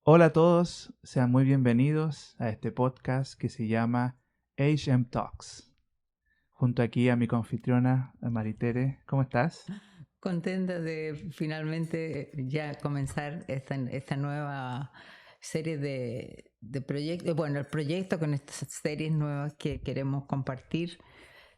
Hola a todos, sean muy bienvenidos a este podcast que se llama HM Talks. Junto aquí a mi confitriona Maritere, ¿cómo estás? Contenta de finalmente ya comenzar esta nueva serie de proyectos, bueno, el proyecto con estas series nuevas que queremos compartir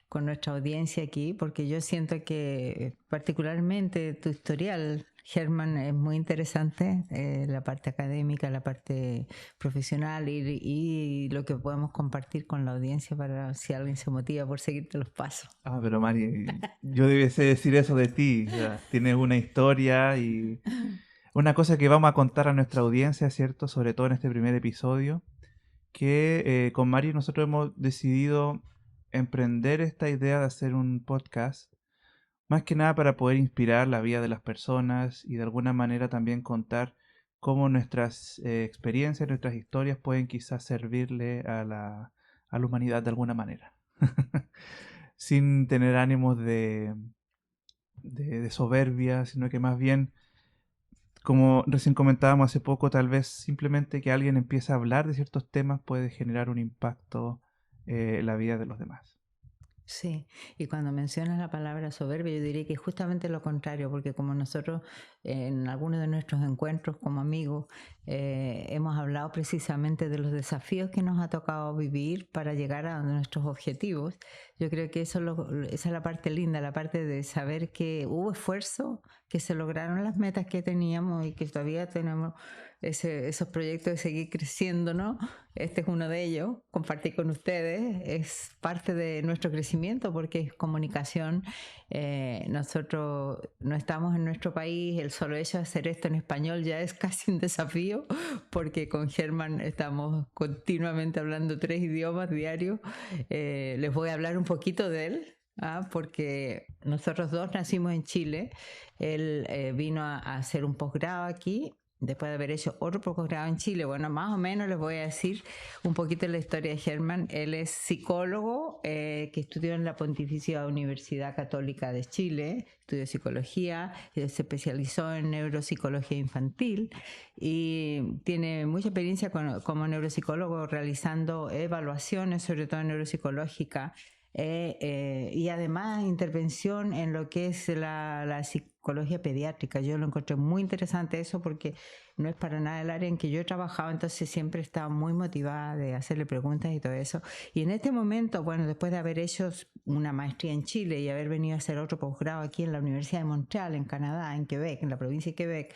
con nuestra audiencia aquí, porque yo siento que particularmente tu historial, Germán, es muy interesante, la parte académica, la parte profesional y lo que podemos compartir con la audiencia para si alguien se motiva por seguirte los pasos. Pero Mari, yo debiese decir eso de ti. O sea, tienes una historia y una cosa que vamos a contar a nuestra audiencia, ¿cierto? Sobre todo en este primer episodio, que con Mari nosotros hemos decidido emprender esta idea de hacer un podcast. Más que nada para poder inspirar la vida de las personas y de alguna manera también contar cómo nuestras experiencias, nuestras historias pueden quizás servirle a la humanidad de alguna manera. Sin tener ánimos de soberbia, sino que más bien, como recién comentábamos hace poco, tal vez simplemente que alguien empiece a hablar de ciertos temas puede generar un impacto en la vida de los demás. Sí, y cuando mencionas la palabra soberbia, yo diría que es justamente lo contrario, porque como nosotros en algunos de nuestros encuentros como amigos hemos hablado precisamente de los desafíos que nos ha tocado vivir para llegar a nuestros objetivos, yo creo que esa es la parte linda, la parte de saber que hubo esfuerzo, que se lograron las metas que teníamos y que todavía tenemos esos proyectos de seguir creciendo, ¿no? Este es uno de ellos, compartir con ustedes, es parte de nuestro crecimiento porque es comunicación. Nosotros no estamos en nuestro país, el solo hecho de hacer esto en español ya es casi un desafío porque con Germán estamos continuamente hablando 3 idiomas diarios. Les voy a hablar un poquito de él. Porque nosotros dos nacimos en Chile, él vino a hacer un posgrado aquí después de haber hecho otro posgrado en Chile. Bueno, más o menos les voy a decir un poquito la historia de Germán. Él es psicólogo que estudió en la Pontificia Universidad Católica de Chile, estudió psicología, se especializó en neuropsicología infantil y tiene mucha experiencia como neuropsicólogo realizando evaluaciones, sobre todo neuropsicológicas, y además intervención en lo que es la psicología pediátrica. Yo lo encontré muy interesante eso porque no es para nada el área en que yo he trabajado, entonces siempre he estado muy motivada de hacerle preguntas y todo eso. Y en este momento, bueno, después de haber hecho una maestría en Chile y haber venido a hacer otro posgrado aquí en la Universidad de Montreal, en Canadá, en Quebec, en la provincia de Quebec,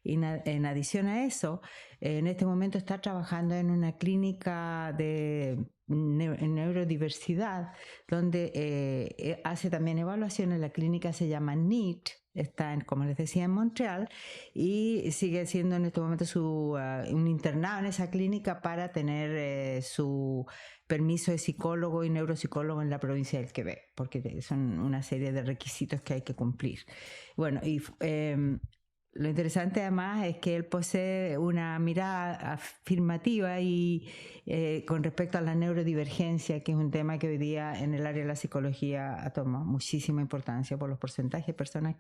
y en adición a eso, en este momento está trabajando en una clínica de neurodiversidad, donde hace también evaluaciones. La clínica se llama NEAT, está, como les decía, en Montreal, y sigue siendo en este momento un internado en esa clínica para tener su permiso de psicólogo y neuropsicólogo en la provincia del Quebec, porque son una serie de requisitos que hay que cumplir. Bueno, y lo interesante además es que él posee una mirada afirmativa y con respecto a la neurodivergencia, que es un tema que hoy día en el área de la psicología toma muchísima importancia por los porcentajes de personas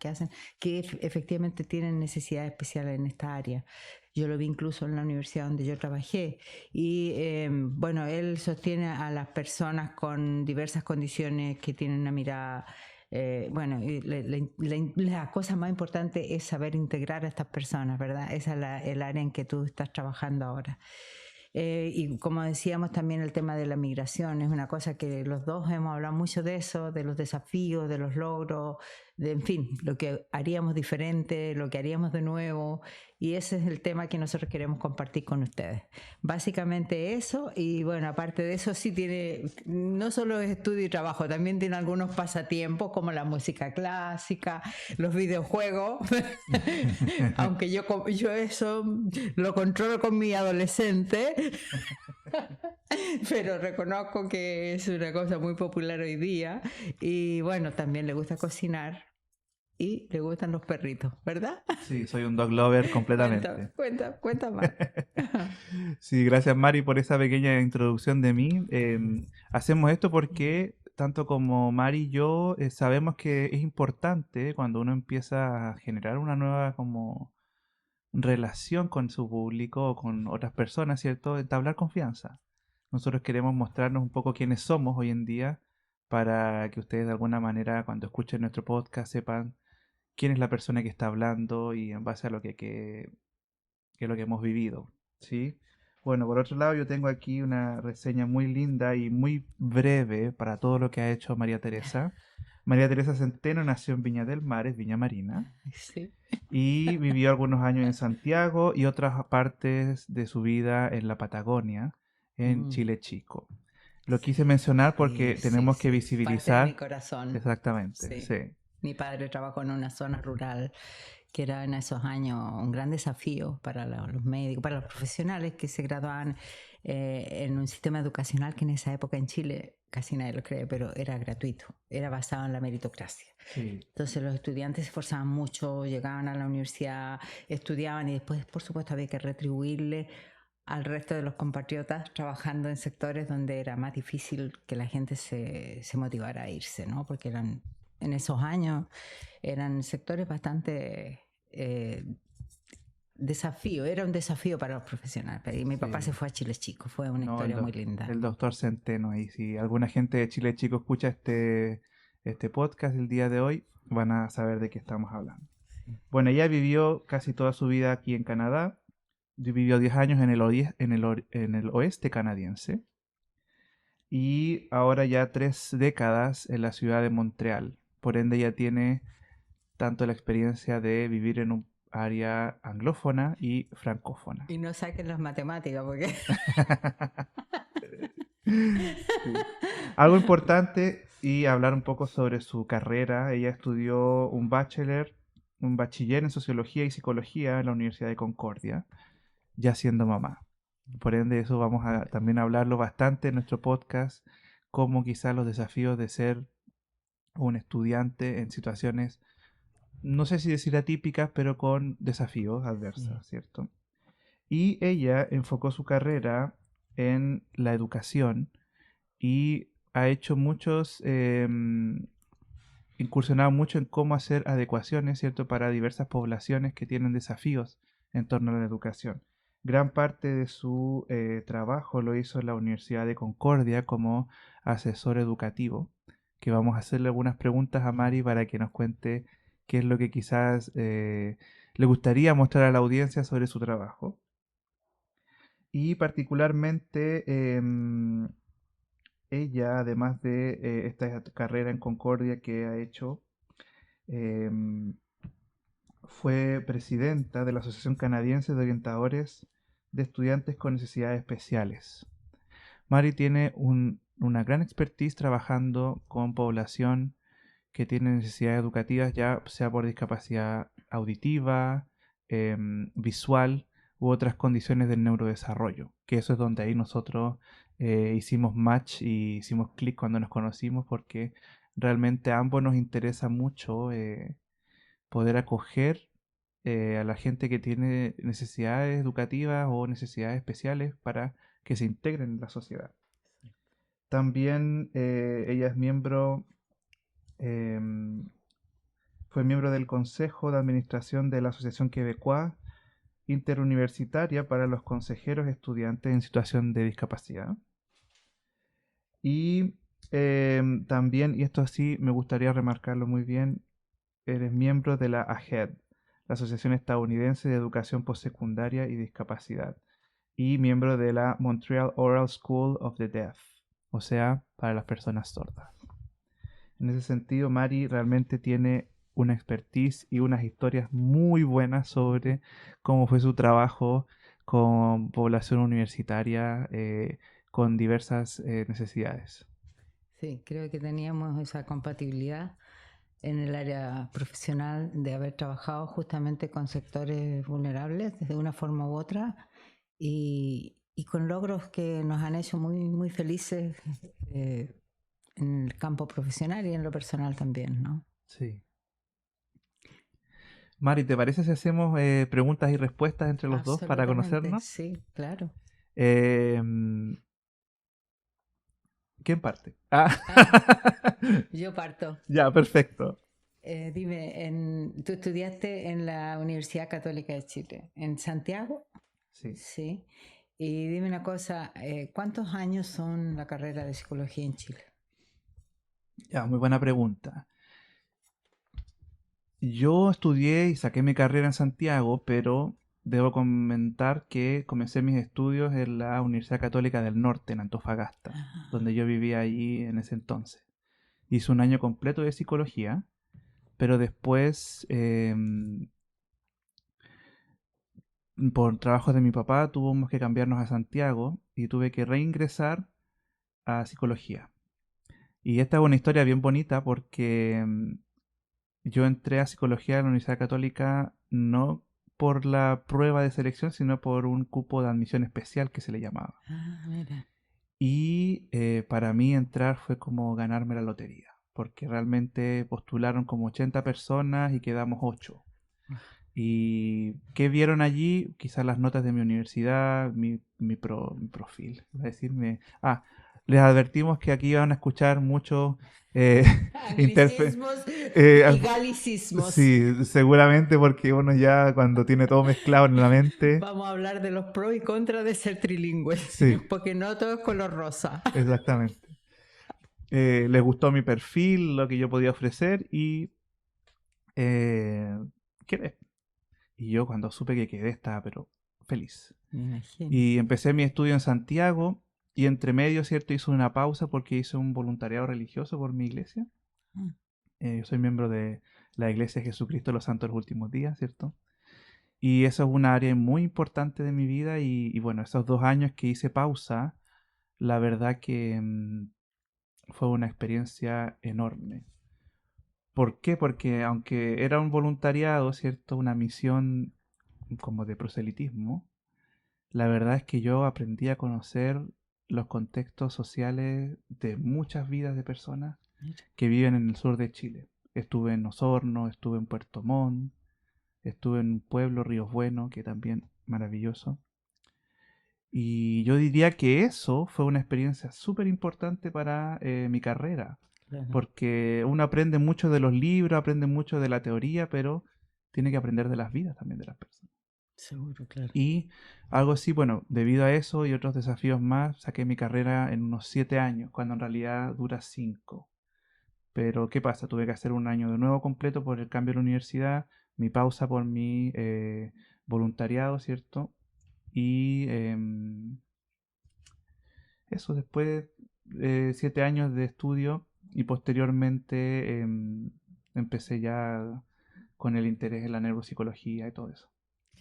que efectivamente tienen necesidades especiales en esta área. Yo lo vi incluso en la universidad donde yo trabajé. Y bueno, él sostiene a las personas con diversas condiciones que tienen una mirada bueno, la cosa más importante es saber integrar a estas personas, ¿verdad? Esa es el área en que tú estás trabajando ahora. Y como decíamos también el tema de la migración es una cosa que los dos hemos hablado mucho de eso, de los desafíos, de los logros, en fin, lo que haríamos diferente, lo que haríamos de nuevo, y ese es el tema que nosotros queremos compartir con ustedes. Básicamente eso, y bueno, aparte de eso sí tiene, no solo es estudio y trabajo, también tiene algunos pasatiempos como la música clásica, los videojuegos, aunque yo eso lo controlo con mi adolescente, pero reconozco que es una cosa muy popular hoy día. Y bueno, también le gusta cocinar y le gustan los perritos, ¿verdad? Sí, soy un dog lover completamente. Cuenta más. Sí, gracias Mari por esa pequeña introducción de mí. Hacemos esto porque tanto como Mari y yo sabemos que es importante cuando uno empieza a generar una nueva como relación con su público o con otras personas, ¿cierto? Entablar confianza. Nosotros queremos mostrarnos un poco quiénes somos hoy en día para que ustedes de alguna manera cuando escuchen nuestro podcast sepan quién es la persona que está hablando y en base a lo que es lo que hemos vivido, ¿sí? Bueno, por otro lado, yo tengo aquí una reseña muy linda y muy breve para todo lo que ha hecho María Teresa. María Teresa Centeno nació en Viña del Mar, es Viña Marina, Sí. y vivió algunos años en Santiago y otras partes de su vida en la Patagonia, en Mm, Chile Chico. Lo quise mencionar porque sí, sí, tenemos que sí. Parte de mi visibilizar, corazón. exactamente, Sí. sí, Mi padre trabajó en una zona rural que era en esos años un gran desafío para los médicos, para los profesionales que se graduaban en un sistema educacional que en esa época en Chile, casi nadie lo cree, pero era gratuito, era basado en la meritocracia. sí, Entonces los estudiantes se esforzaban mucho, llegaban a la universidad, estudiaban y después, por supuesto, había que retribuirle al resto de los compatriotas trabajando en sectores donde era más difícil que la gente se motivara a irse, ¿no? Porque eran, en esos años eran sectores bastante era un desafío para los profesionales. Y mi papá se sí. fue a Chile Chico, fue una No, historia muy linda. el doctor Centeno ahí. Si alguna gente de Chile Chico escucha este podcast el día de hoy, van a saber de qué estamos hablando. Bueno, ella vivió casi toda su vida aquí en Canadá. Vivió 10 años en el oeste canadiense. Y ahora ya 3 décadas en la ciudad de Montreal. Por ende, ya tiene tanto la experiencia de vivir en un área anglófona y francófona. Y no saquen las matemáticas porque... Sí. Algo importante y hablar un poco sobre su carrera. Ella estudió un bachiller en sociología y psicología en la Universidad de Concordia, ya siendo mamá. Por ende, eso vamos a también hablarlo bastante en nuestro podcast, como quizás los desafíos de ser un estudiante en situaciones, no sé si decir atípicas, pero con desafíos adversas, ¿cierto? Y ella enfocó su carrera en la educación y ha hecho incursionado mucho en cómo hacer adecuaciones, ¿cierto?, para diversas poblaciones que tienen desafíos en torno a la educación. Gran parte de su trabajo lo hizo en la Universidad de Concordia como asesor educativo, que vamos a hacerle algunas preguntas a Mari para que nos cuente qué es lo que quizás le gustaría mostrar a la audiencia sobre su trabajo. Y particularmente ella, además de esta carrera en Concordia que ha hecho, em, fue presidenta de la Asociación Canadiense de Orientadores de Estudiantes con Necesidades Especiales. Mari tiene una gran expertise trabajando con población que tiene necesidades educativas, ya sea por discapacidad auditiva, visual u otras condiciones del neurodesarrollo, que eso es donde ahí nosotros hicimos match y hicimos clic cuando nos conocimos porque realmente a ambos nos interesa mucho poder acoger a la gente que tiene necesidades educativas o necesidades especiales para que se integren en la sociedad. También ella es em, fue miembro del Consejo de Administración de la Asociación Quebecois Interuniversitaria para los Consejeros Estudiantes en Situación de Discapacidad. Y también, y esto sí me gustaría remarcarlo muy bien, eres miembro de la AHED, la Asociación Estadounidense de Educación Postsecundaria y Discapacidad, y miembro de la Montreal Oral School of the Deaf, o sea, para las personas sordas. En ese sentido, Mari realmente tiene una expertise y unas historias muy buenas sobre cómo fue su trabajo con población universitaria con diversas necesidades. Sí, creo que teníamos esa compatibilidad en el área profesional de haber trabajado justamente con sectores vulnerables de una forma u otra y con logros que nos han hecho muy, muy felices eh, en el campo profesional y en lo personal también, ¿no? Sí. Mari, ¿te parece si hacemos preguntas y respuestas entre los dos para Absolutamente, conocernos? sí, claro. Eh, ¿Quién parte? Ah. Yo parto. Ya, perfecto. Dime, ¿tú estudiaste en la Universidad Católica de Chile, en Santiago? Sí. Sí. Y dime una cosa, ¿cuántos años son la carrera de psicología en Chile? Ya, muy buena pregunta. Yo estudié y saqué mi carrera en Santiago, pero debo comentar que comencé mis estudios en la Universidad Católica del Norte, en Antofagasta, donde Ah, yo vivía allí en ese entonces. Hice un año completo de psicología, pero después, por trabajos de mi papá, tuvimos que cambiarnos a Santiago y tuve que reingresar a psicología. Y esta es una historia bien bonita porque yo entré a psicología en la Universidad Católica no por la prueba de selección, sino por un cupo de admisión especial que se le llamaba. mira. Y para mí entrar fue como ganarme la lotería, porque realmente postularon como 80 personas y quedamos 8. ¿Y qué vieron allí? Quizás las notas de mi universidad, mi profil. Iba a decirme, les advertimos que aquí van a escuchar mucho eh, interfe- Anglicismos y eh, galicismos. sí, seguramente porque uno ya cuando tiene todo mezclado en la mente. Vamos a hablar de los pros y contras de ser trilingües, Sí, porque no todo es color rosa. exactamente. Les gustó mi perfil, lo que yo podía ofrecer y eh, quedé. Y yo cuando supe que quedé estaba pero feliz. Me imagino. Y empecé mi estudio en Santiago y entre medio, ¿cierto? Hice una pausa porque hice un voluntariado religioso por mi iglesia. Ah, Yo soy miembro de la Iglesia de Jesucristo de los Santos de los Últimos Días, ¿cierto? Y eso es una área muy importante de mi vida y bueno, esos 2 años que hice pausa, la verdad que fue una experiencia enorme. ¿Por qué? Porque aunque era un voluntariado, ¿cierto? Una misión como de proselitismo, la verdad es que yo aprendí a conocer los contextos sociales de muchas vidas de personas mira. que viven en el sur de Chile. Estuve en Osorno, estuve en Puerto Montt, estuve en un pueblo, Ríos Bueno, que también maravilloso. Y yo diría que eso fue una experiencia súper importante para mi carrera, Claro, porque uno aprende mucho de los libros, aprende mucho de la teoría, pero tiene que aprender de las vidas también de las personas. seguro, claro. Y algo así, bueno, debido a eso y otros desafíos más, saqué mi carrera en unos 7 años, cuando en realidad dura 5. Pero ¿qué pasa? Tuve que hacer un año de nuevo completo por el cambio de la universidad, mi pausa por mi voluntariado, ¿cierto? Y eso, después de 7 años de estudio y posteriormente empecé ya con el interés en la neuropsicología y todo eso.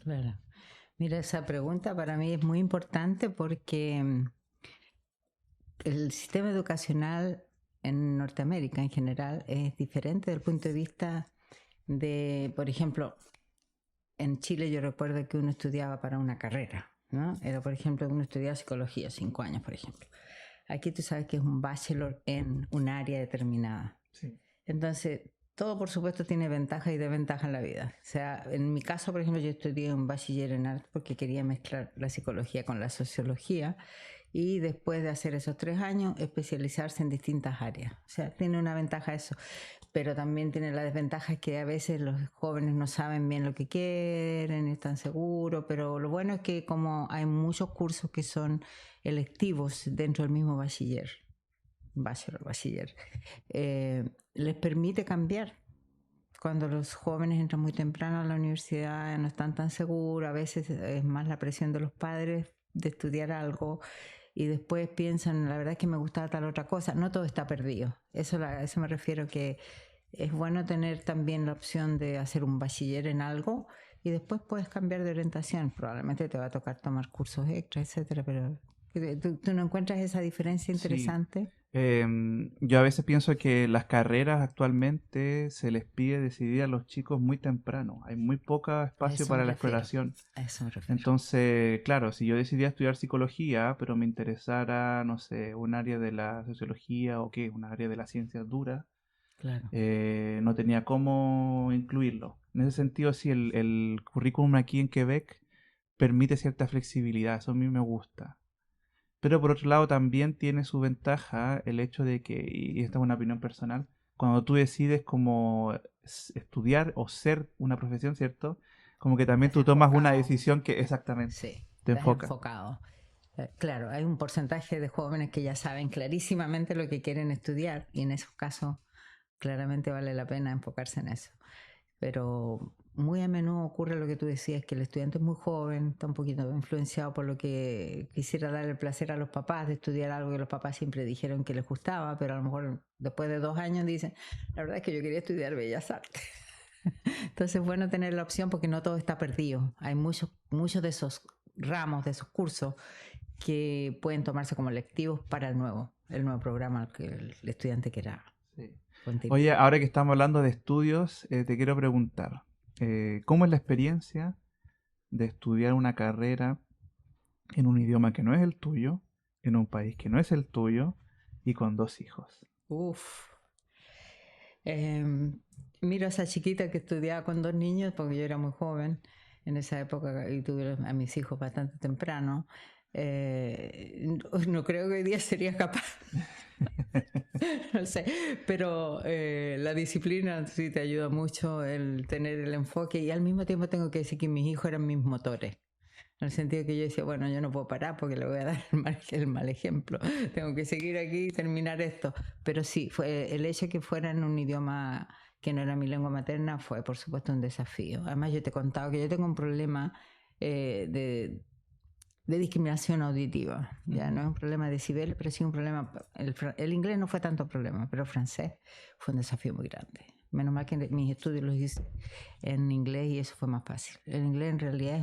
Claro. Mira, esa pregunta para mí es muy importante porque el sistema educacional en Norteamérica en general es diferente desde el punto de vista de, por ejemplo, en Chile yo recuerdo que uno estudiaba para una carrera, ¿no? Era, por ejemplo, uno estudiaba psicología, 5 años, por ejemplo. Aquí tú sabes que es un bachelor en un área determinada. Sí. Entonces, todo por supuesto tiene ventaja y desventaja en la vida. O sea, en mi caso, por ejemplo, yo estudié un bachiller en arte porque quería mezclar la psicología con la sociología y después de hacer esos 3 años, especializarse en distintas áreas. O sea, tiene una ventaja eso, pero también tiene la desventaja que a veces los jóvenes no saben bien lo que quieren, están seguros, pero lo bueno es que como hay muchos cursos que son electivos dentro del mismo bachiller, les permite cambiar. Cuando los jóvenes entran muy temprano a la universidad, no están tan seguros, a veces es más la presión de los padres de estudiar algo y después piensan, la verdad es que me gustaba tal otra cosa. No todo está perdido. A eso me refiero, que es bueno tener también la opción de hacer un bachiller en algo y después puedes cambiar de orientación. Probablemente te va a tocar tomar cursos extra, etcétera, pero ¿tú no encuentras esa diferencia Sí, interesante? yo a veces pienso que las carreras actualmente se les pide decidir a los chicos muy temprano. Hay muy poco A espacio eso me para la refiero. exploración. A eso me refiero. Entonces, claro, si yo decidía estudiar psicología, pero me interesara, no sé, un área de la sociología o qué, un área de las ciencias duras, Claro. no tenía cómo incluirlo. En ese sentido, sí, el currículum aquí en Quebec permite cierta flexibilidad. Eso a mí me gusta. Pero por otro lado también tiene su ventaja el hecho de que, y esta es una opinión personal, cuando tú decides como estudiar o ser una profesión, ¿cierto? Como que también Estás tú tomas una enfocado. decisión que exactamente Sí, te estás enfoca. enfocado. Claro, hay un porcentaje de jóvenes que ya saben clarísimamente lo que quieren estudiar y en esos casos claramente vale la pena enfocarse en eso. Pero muy a menudo ocurre lo que tú decías, que el estudiante es muy joven, está un poquito influenciado por lo que quisiera dar el placer a los papás de estudiar algo que los papás siempre dijeron que les gustaba, pero a lo mejor después de 2 años dicen, la verdad es que yo quería estudiar Bellas Artes. Entonces es bueno tener la opción porque no todo está perdido. Hay muchos de esos ramos, de esos cursos que pueden tomarse como lectivos para el nuevo programa que el estudiante quiera Sí. continuar. Oye, ahora que estamos hablando de estudios, te quiero preguntar, ¿cómo es la experiencia de estudiar una carrera en un idioma que no es el tuyo, en un país que no es el tuyo y con 2 hijos? Uf. Miro a esa chiquita que estudiaba con 2 niños, porque yo era muy joven en esa época y tuve a mis hijos bastante temprano. No creo que hoy día sería capaz, no sé, pero la disciplina sí te ayuda mucho, el tener el enfoque y al mismo tiempo tengo que decir que mis hijos eran mis motores. En el sentido que yo decía, bueno, yo no puedo parar porque le voy a dar el mal ejemplo. Tengo que seguir aquí y terminar esto. Pero sí, fue el hecho de que fuera en un idioma que no era mi lengua materna fue, por supuesto, un desafío. Además, yo te he contado que yo tengo un problema de discriminación auditiva. Ya no es un problema de decibeles, pero sí un problema. El inglés no fue tanto problema, pero el francés fue un desafío muy grande. Menos mal que mis estudios los hice en inglés y eso fue más fácil. El inglés en realidad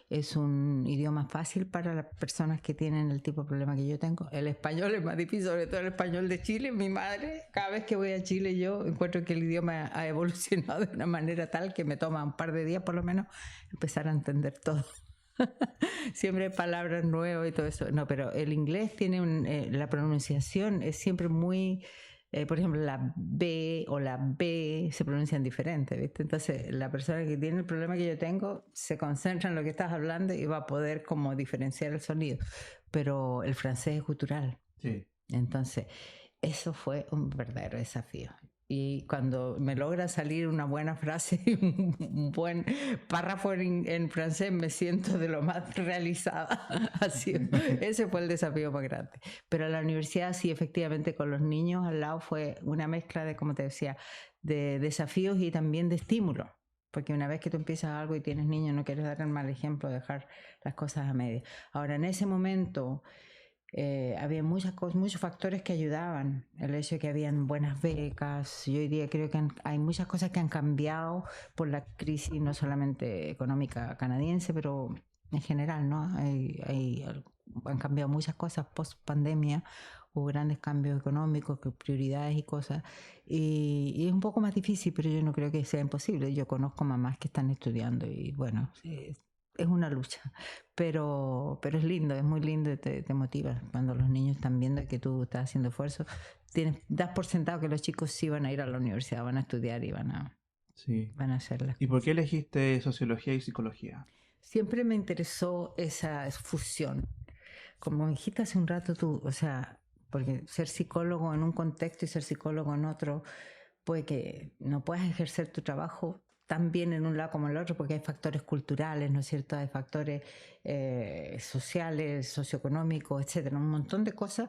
es un idioma fácil para las personas que tienen el tipo de problema que yo tengo. El español es más difícil, sobre todo el español de Chile. Mi madre, cada vez que voy a Chile yo encuentro que el idioma ha evolucionado de una manera tal que me toma un par de días por lo menos empezar a entender todo. Siempre hay palabras nuevas y todo eso. No, pero el inglés tiene la pronunciación es siempre muy, por ejemplo, la B o la B se pronuncian diferente, ¿viste? Entonces, la persona que tiene el problema que yo tengo se concentra en lo que estás hablando y va a poder como diferenciar el sonido. Pero el francés es cultural. Sí. Entonces, eso fue un verdadero desafío. Y cuando me logra salir una buena frase y un buen párrafo en francés, me siento de lo más realizada. Ese fue el desafío más grande. Pero la universidad, sí, efectivamente, con los niños al lado fue una mezcla de, como te decía, de desafíos y también de estímulos. Porque una vez que tú empiezas algo y tienes niños, no quieres dar el mal ejemplo, dejar las cosas a medio. Ahora, en ese momento había muchos factores que ayudaban. El hecho de que habían buenas becas. Yo hoy día creo que hay muchas cosas que han cambiado por la crisis, no solamente económica canadiense, pero en general, ¿no? Han cambiado muchas cosas post pandemia. Hubo grandes cambios económicos, prioridades y cosas. Y es un poco más difícil, pero yo no creo que sea imposible. Yo conozco mamás que están estudiando y bueno, es una lucha. Pero es lindo, es muy lindo y te motiva cuando los niños están viendo que tú estás haciendo esfuerzo. Das por sentado que los chicos sí van a ir a la universidad, van a estudiar y Sí. van a hacer las ¿Y por cosas. qué elegiste sociología y psicología? Siempre me interesó esa fusión. Como dijiste hace un rato tú, o sea, porque ser psicólogo en un contexto y ser psicólogo en otro, puede que no puedas ejercer tu trabajo tan bien en un lado como en el otro, porque hay factores culturales, ¿no es cierto? Hay factores sociales, socioeconómicos, etcétera, un montón de cosas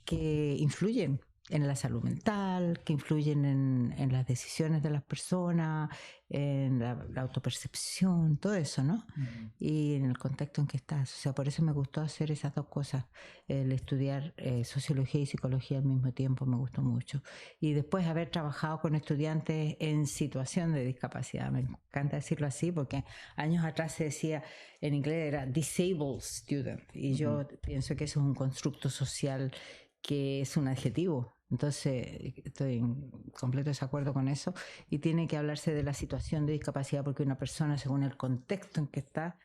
que influyen en la salud mental, que influyen en las decisiones de las personas, en la autopercepción, todo eso, ¿no? Ujú. Y en el contexto en que estás. O sea, por eso me gustó hacer esas dos cosas, el estudiar sociología y psicología al mismo tiempo, me gustó mucho. Y después haber trabajado con estudiantes en situación de discapacidad, me encanta decirlo así, porque años atrás se decía, en inglés era disabled student, y Ujú. yo pienso que eso es un constructo social que es un adjetivo. Entonces, estoy en completo desacuerdo con eso y tiene que hablarse de la situación de discapacidad porque una persona, según el contexto en que está,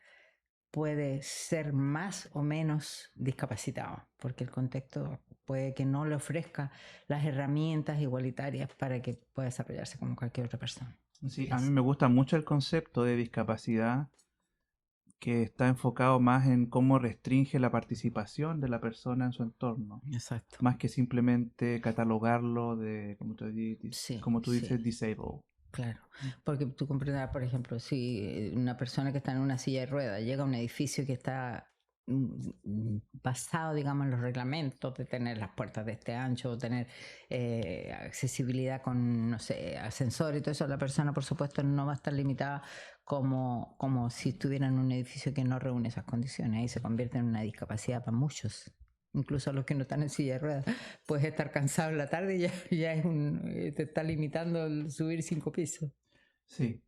puede ser más o menos discapacitado, porque el contexto puede que no le ofrezca las herramientas igualitarias para que pueda desarrollarse como cualquier otra persona. Sí, a mí Es, me gusta mucho el concepto de discapacidad que está enfocado más en cómo restringe la participación de la persona en su entorno, Exacto. más que simplemente catalogarlo de, Sí, como tú sí. dices, disable. Claro, porque tú comprenderás, por ejemplo, si una persona que está en una silla de ruedas llega a un edificio que está basado, digamos, en los reglamentos de tener las puertas de este ancho, o tener accesibilidad con, no sé, ascensor y todo eso, la persona, por supuesto, no va a estar limitada como si estuviera en un edificio que no reúne esas condiciones. Ahí se convierte en una discapacidad para muchos. Incluso a los que no están en silla de ruedas, puedes estar cansado en la tarde y ya te está limitando el subir 5 pisos. Sí,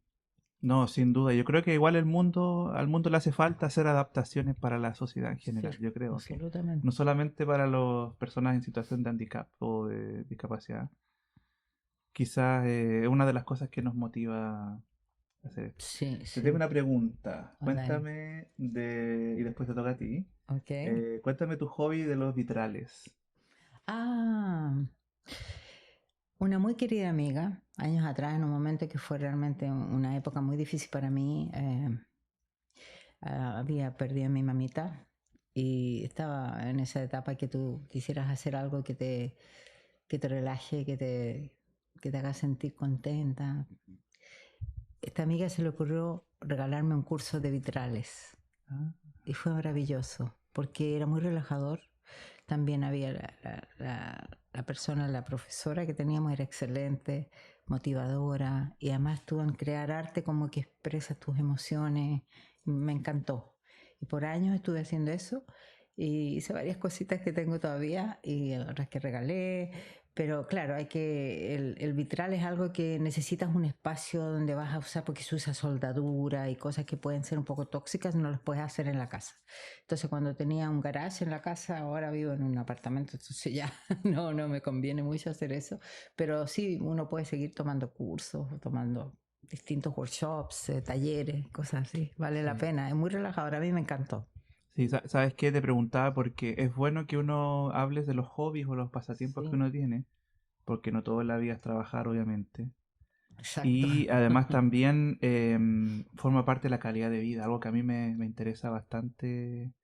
no, sin duda. Yo creo que igual al mundo le hace falta hacer adaptaciones para la sociedad en Sí, general. Yo creo que absolutamente. no solamente para las personas en situación de handicap o de discapacidad. Quizás es una de las cosas que nos motiva a hacer esto. Sí, Te tengo sí. una pregunta. Dale. Y después te toca a ti. Ok. Cuéntame tu hobby de los vitrales. Ah, una muy querida amiga, años atrás, en un momento que fue realmente una época muy difícil para mí, había perdido a mi mamita y estaba en esa etapa que tú quisieras hacer algo que te relaje, que te haga sentir contenta. Esta amiga se le ocurrió regalarme un curso de vitrales. Ah, Y fue maravilloso, porque era muy relajador. También había la persona, la profesora que teníamos era excelente, motivadora, y además tú en crear arte como que expresas tus emociones. Me encantó. Y por años estuve haciendo eso y hice varias cositas que tengo todavía y otras que regalé. Pero claro, el vitral es algo que necesitas un espacio donde vas a usar porque se usa soldadura y cosas que pueden ser un poco tóxicas, no las puedes hacer en la casa. Entonces cuando tenía un garage en la casa, ahora vivo en un apartamento, entonces ya no me conviene mucho hacer eso. Pero sí, uno puede seguir tomando cursos, tomando distintos workshops, talleres, cosas así. Vale la sí. pena, es muy relajador, a mí me encantó. Sí, ¿sabes qué? Te preguntaba porque es bueno que uno hables de los hobbies o los pasatiempos que Sí, uno tiene, porque no todo en la vida es trabajar, obviamente. exacto. Y además también forma parte de la calidad de vida, algo que a mí me interesa bastante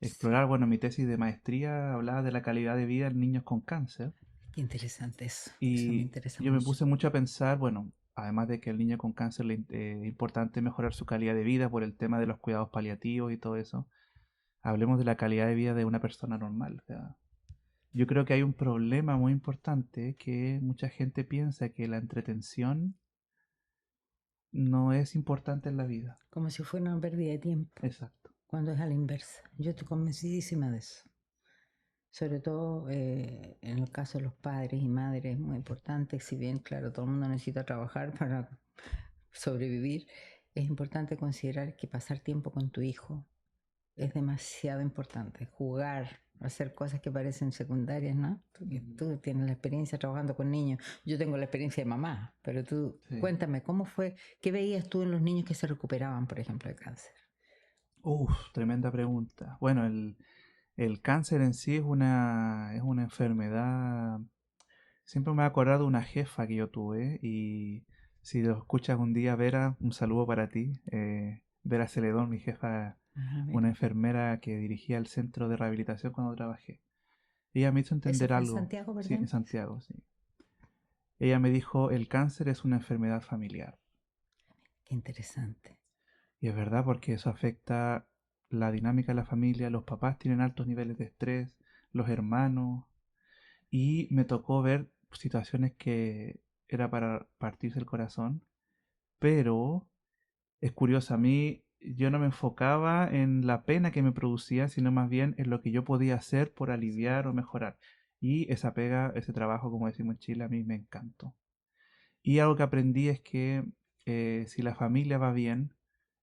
Sí, explorar. Bueno, mi tesis de maestría hablaba de la calidad de vida en niños con cáncer qué interesante eso me y interesa yo me mucho. puse mucho a pensar, bueno, además de que el niño con cáncer es importante mejorar su calidad de vida por el tema de los cuidados paliativos y todo eso, hablemos de la calidad de vida de una persona normal. O sea, yo creo que hay un problema muy importante que mucha gente piensa que la entretención no es importante en la vida. Como si fuera una pérdida de tiempo, Exacto. cuando es a la inversa. Yo estoy convencidísima de eso. Sobre todo en el caso de los padres y madres, es muy importante, si bien, claro, todo el mundo necesita trabajar para sobrevivir, es importante considerar que pasar tiempo con tu hijo es demasiado importante. Jugar, hacer cosas que parecen secundarias, ¿no? Porque Ujú. tú tienes la experiencia trabajando con niños. Yo tengo la experiencia de mamá, pero tú Sí. cuéntame, ¿cómo fue? ¿Qué veías tú en los niños que se recuperaban, por ejemplo, de cáncer? Uf, tremenda pregunta. Bueno, el cáncer en sí es una enfermedad. Siempre me he acordado de una jefa que yo tuve y si lo escuchas un día, Vera, un saludo para ti. Vera Celedón, mi jefa, Ajá, una mira. enfermera que dirigía el centro de rehabilitación cuando trabajé. Ella me hizo Eso entender fue en algo, Santiago, sí, ¿verdad? en Santiago, sí. Ella me dijo, el cáncer es una enfermedad familiar. Qué interesante. Y es verdad porque eso afecta la dinámica de la familia, los papás tienen altos niveles de estrés, los hermanos, y me tocó ver situaciones que era para partirse el corazón, pero es curioso, a mí yo no me enfocaba en la pena que me producía, sino más bien en lo que yo podía hacer por aliviar o mejorar. Y esa pega, ese trabajo, como decimos en Chile, a mí me encantó. Y algo que aprendí es que si la familia va bien,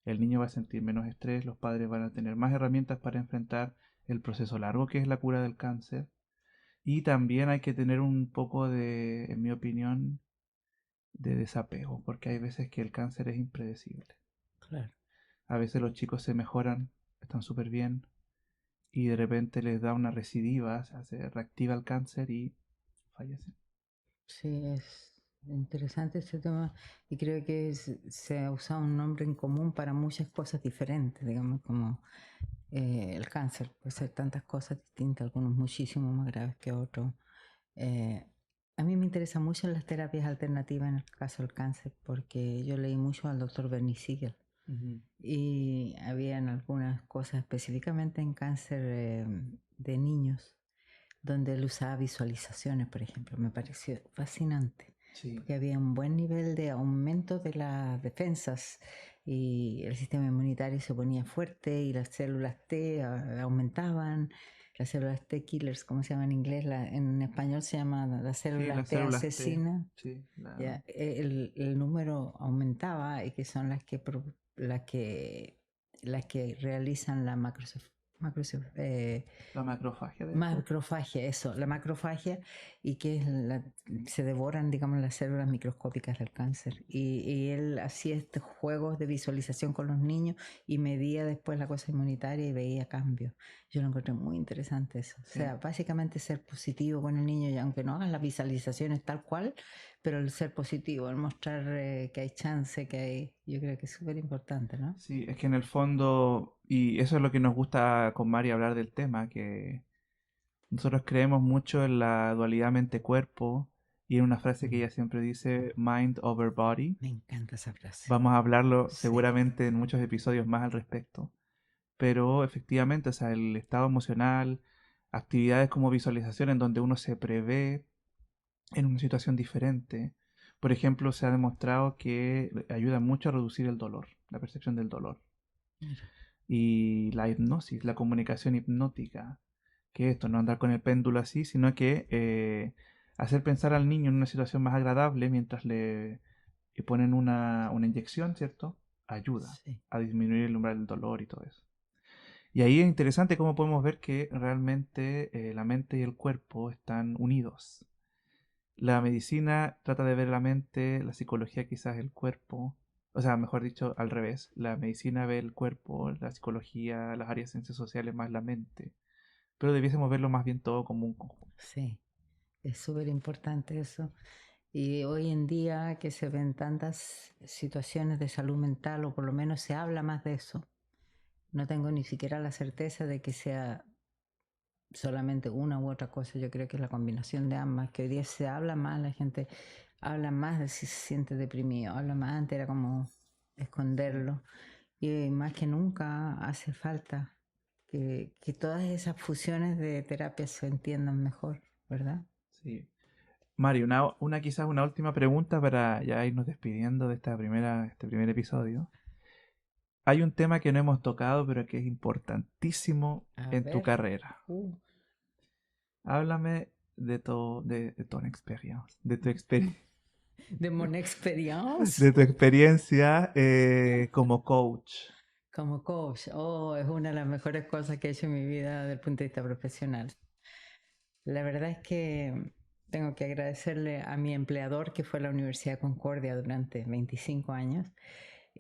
el niño va a sentir menos estrés, los padres van a tener más herramientas para enfrentar el proceso largo que es la cura del cáncer. Y también hay que tener un poco de, en mi opinión, de desapego, porque hay veces que el cáncer es impredecible. Claro. A veces los chicos se mejoran, están súper bien, y de repente les da una recidiva, o sea, se reactiva el cáncer y fallecen. Sí, es. Interesante este tema y creo que se ha usado un nombre en común para muchas cosas diferentes, digamos, como el cáncer, puede ser tantas cosas distintas, algunos muchísimo más graves que otros. Eh, a mí me interesan mucho las terapias alternativas en el caso del cáncer porque yo leí mucho al doctor Bernie Siegel y habían algunas cosas específicamente en cáncer de niños donde él usaba visualizaciones, por ejemplo. Me pareció fascinante Sí, porque había un buen nivel de aumento de las defensas y el sistema inmunitario se ponía fuerte y las células T aumentaban. Las células T killers, como se llama en inglés, en español se llama las sí, células las T células T. asesinas. Sí, Ya, el número aumentaba y que son las que, las que realizan la la macrofagia del cuerpo. macrofagia, eso, la macrofagia, y que es se devoran, digamos, las células microscópicas del cáncer. Y él hacía estos juegos de visualización con los niños y medía después la cosa inmunitaria y veía cambios. Yo lo encontré muy interesante eso. O Sí. sea, básicamente ser positivo con el niño, y aunque no hagas las visualizaciones tal cual, pero el ser positivo, el mostrar que hay chance, que hay, yo creo que es súper importante, ¿no? Sí, es que en el fondo, y eso es lo que nos gusta con Mari hablar del tema, que nosotros creemos mucho en la dualidad mente-cuerpo y en una frase que ella siempre dice, mind over body. Me encanta esa frase. Vamos a hablarlo Sí, seguramente en muchos episodios más al respecto. Pero efectivamente, o sea, el estado emocional, actividades como visualización en donde uno se prevé en una situación diferente. Por ejemplo, se ha demostrado que ayuda mucho a reducir el dolor, la percepción del dolor. mira, Y la hipnosis, la comunicación hipnótica, que esto, no andar con el péndulo así, sino que hacer pensar al niño en una situación más agradable mientras le ponen una inyección, ¿cierto? Ayuda sí. a disminuir el umbral del dolor y todo eso. Y ahí es interesante cómo podemos ver que realmente la mente y el cuerpo están unidos. La medicina trata de ver la mente, la psicología quizás el cuerpo, o sea, mejor dicho, al revés. La medicina ve el cuerpo, la psicología, las áreas de ciencias sociales más la mente. Pero debiésemos verlo más bien todo como un conjunto. Sí, es súper importante eso. Y hoy en día que se ven tantas situaciones de salud mental, o por lo menos se habla más de eso, no tengo ni siquiera la certeza de que sea solamente una u otra cosa. Yo creo que es la combinación de ambas, que hoy día se habla más, la gente habla más de si se siente deprimido, habla más, antes era como Sí, esconderlo. Y más que nunca hace falta que todas esas fusiones de terapias se entiendan mejor, ¿verdad? sí. Mario, quizás una última pregunta para ya irnos despidiendo de este primer episodio. Hay un tema que no hemos tocado, pero que es importantísimo A en tu ver. carrera. Uh, Háblame de tu experiencia, de tu experiencia. de mon expérience De tu experiencia como coach. como coach. Oh, es una de las mejores cosas que he hecho en mi vida desde el punto de vista profesional. La verdad es que tengo que agradecerle a mi empleador, que fue la Universidad de Concordia durante 25 años,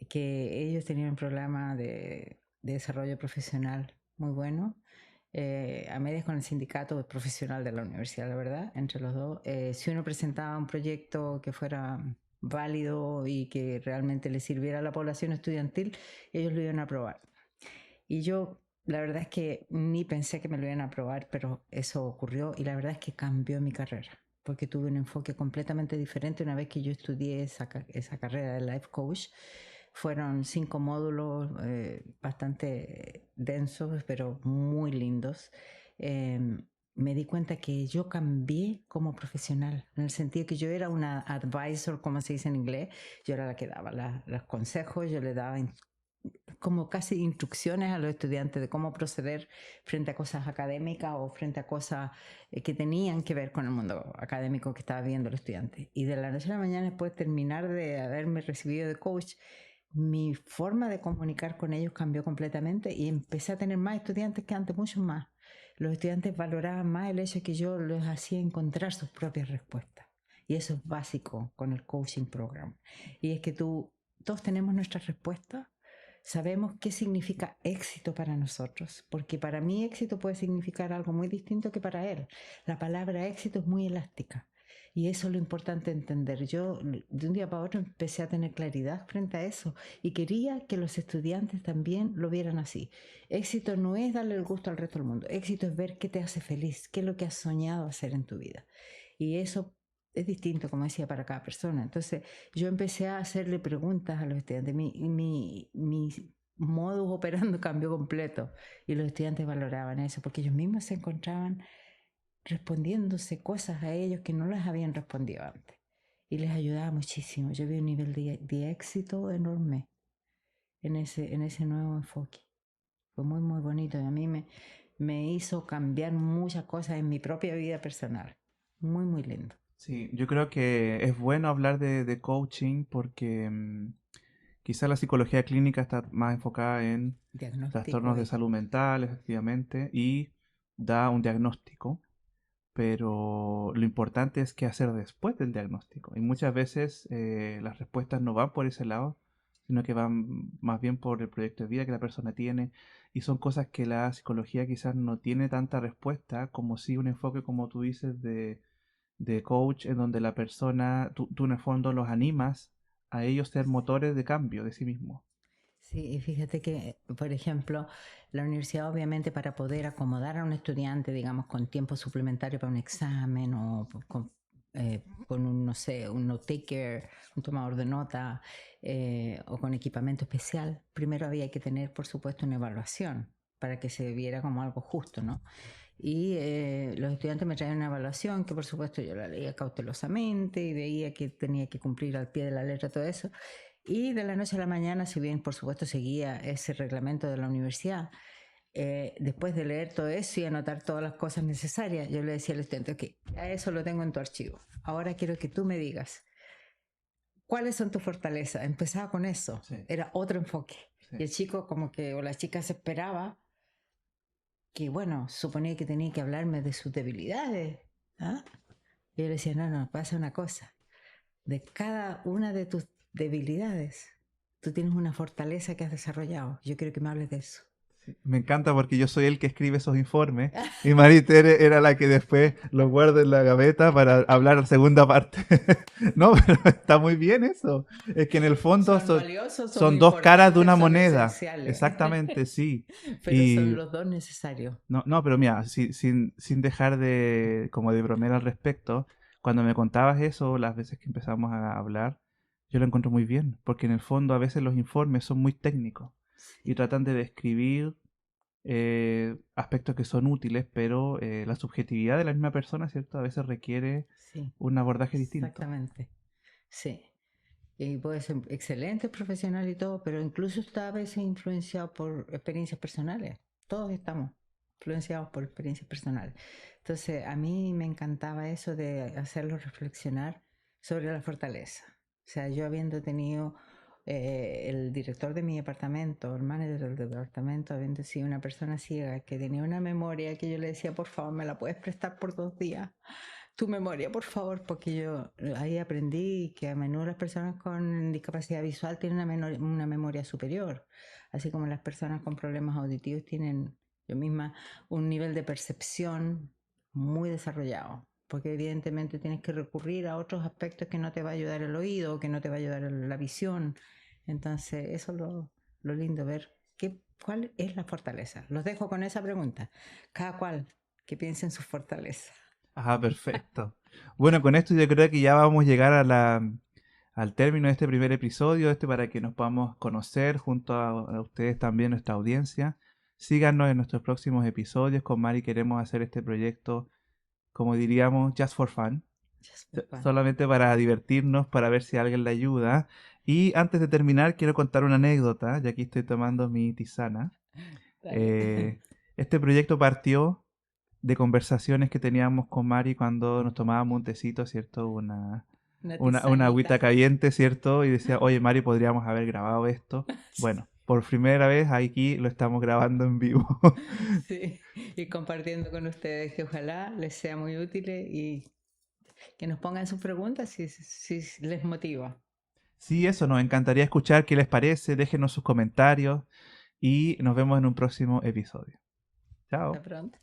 que ellos tenían un programa de desarrollo profesional muy bueno, a medias con el sindicato profesional de la universidad, la verdad, entre los dos. Si uno presentaba un proyecto que fuera válido y que realmente le sirviera a la población estudiantil, ellos lo iban a aprobar. Y yo, la verdad es que ni pensé que me lo iban a aprobar, pero eso ocurrió y la verdad es que cambió mi carrera, porque tuve un enfoque completamente diferente una vez que yo estudié esa carrera de life coach. Fueron 5 módulos bastante densos, pero muy lindos. Eh, Me di cuenta que yo cambié como profesional, en el sentido que yo era una advisor, como se dice en inglés. Yo era la que daba los consejos, yo le daba como casi instrucciones a los estudiantes de cómo proceder frente a cosas académicas o frente a cosas que tenían que ver con el mundo académico que estaba viendo el estudiante. Y de la noche a la mañana, después de terminar de haberme recibido de coach, mi forma de comunicar con ellos cambió completamente y empecé a tener más estudiantes que antes, muchos más. Los estudiantes valoraban más el hecho de que yo les hacía encontrar sus propias respuestas. Y eso es básico con el coaching program. Y es que todos tenemos nuestras respuestas. Sabemos qué significa éxito para nosotros, porque para mí éxito puede significar algo muy distinto que para él. La palabra éxito es muy elástica Y eso es lo importante entender. Yo de un día para otro empecé a tener claridad frente a eso y quería que los estudiantes también lo vieran así. Éxito no es darle el gusto al resto del mundo. Éxito es ver qué te hace feliz, qué es lo que has soñado hacer en tu vida. Y eso es distinto, como decía, para cada persona. Entonces yo empecé a hacerle preguntas a los estudiantes. Mi modus operandi cambió completo y los estudiantes valoraban eso porque ellos mismos se encontraban respondiéndose cosas a ellos que no les habían respondido antes. Y les ayudaba muchísimo. Yo vi un nivel de éxito enorme en ese nuevo enfoque. Fue muy, muy bonito. Y a mí me hizo cambiar muchas cosas en mi propia vida personal. Muy, muy lindo. Sí, yo creo que es bueno hablar de coaching porque quizá la psicología clínica está más enfocada en trastornos Diagnóstico de y... salud mental, efectivamente, y da un diagnóstico, pero lo importante es qué hacer después del diagnóstico. Y muchas veces las respuestas no van por ese lado, sino que van más bien por el proyecto de vida que la persona tiene, y son cosas que la psicología quizás no tiene tanta respuesta, como si un enfoque, como tú dices, de coach, en donde la persona, tú en el fondo los animas a ellos ser motores de cambio de sí mismos. Sí, y fíjate que, por ejemplo, la universidad obviamente para poder acomodar a un estudiante, digamos, con tiempo suplementario para un examen o con un, no sé, un note taker, un tomador de nota o con equipamiento especial, primero había que tener, por supuesto, una evaluación para que se viera como algo justo, ¿no? Y los estudiantes me traían una evaluación que por supuesto yo la leía cautelosamente y veía que tenía que cumplir al pie de la letra todo eso. Y de la noche a la mañana, si bien por supuesto seguía ese reglamento de la universidad, después de leer todo eso y anotar todas las cosas necesarias, yo le decía al estudiante, ok, a eso lo tengo en tu archivo. Ahora quiero que tú me digas, ¿cuáles son tus fortalezas? Empezaba con eso, Sí, era otro enfoque. sí. Y el chico como que, o la chica se esperaba que, bueno, suponía que tenía que hablarme de sus debilidades. ¿Ah? Y yo le decía, no, no, pasa una cosa. De cada una de tus debilidades, tú tienes una fortaleza que has desarrollado. Yo quiero que me hables de eso. Sí. Me encanta porque yo soy el que escribe esos informes y Maritere era la que después los guarda en la gaveta para hablar la segunda parte. No, pero está muy bien eso. Es que en el fondo Son valiosos, son son dos caras de importantes, una son moneda. esenciales, Exactamente, sí. pero son Y los dos necesarios. no, no, pero mira, sin dejar de como de bromear al respecto, cuando me contabas eso, las veces que empezamos a hablar, yo lo encuentro muy bien, porque en el fondo a veces los informes son muy técnicos y Sí, tratan de describir aspectos que son útiles, pero la subjetividad de la misma persona, ¿cierto? A veces requiere sí, un abordaje distinto. exactamente. Sí. Y puede ser excelente profesional y todo, pero incluso está a veces influenciado por experiencias personales. Todos estamos influenciados por experiencias personales. Entonces, a mí me encantaba eso de hacerlo reflexionar sobre la fortaleza. O sea, yo habiendo tenido el director de mi departamento, el manager del departamento, habiendo sido una persona ciega que tenía una memoria que yo le decía, por favor, ¿me la puedes prestar por 2 días? Tu memoria, por favor, porque yo ahí aprendí que a menudo las personas con discapacidad visual tienen una memoria superior, así como las personas con problemas auditivos tienen, yo misma, un nivel de percepción muy desarrollado, porque evidentemente tienes que recurrir a otros aspectos que no te va a ayudar el oído, que no te va a ayudar la visión. Entonces, eso es lo lindo, ver cuál es la fortaleza. Los dejo con esa pregunta. Cada cual que piense en su fortaleza. Ah, perfecto. Bueno, con esto yo creo que ya vamos a llegar al término de este primer episodio, para que nos podamos conocer junto a ustedes también, nuestra audiencia. Síganos en nuestros próximos episodios. Con Mari queremos hacer este proyecto, como diríamos, just for fun. Just for fun. Solamente para divertirnos, para ver si alguien le ayuda. Y antes de terminar, quiero contar una anécdota, ya aquí estoy tomando mi tisana. Dale. Eh, este proyecto partió de conversaciones que teníamos con Mari cuando nos tomábamos un tecito, ¿cierto? Una Una agüita tisanita. caliente, ¿cierto? Y decía, oye, Mari, podríamos haber grabado esto. Bueno, por primera vez aquí lo estamos grabando en vivo. Sí, y compartiendo con ustedes que ojalá les sea muy útil y que nos pongan sus preguntas si les motiva. Sí, eso, nos encantaría escuchar qué les parece, déjenos sus comentarios y nos vemos en un próximo episodio. Hasta Chao. pronto.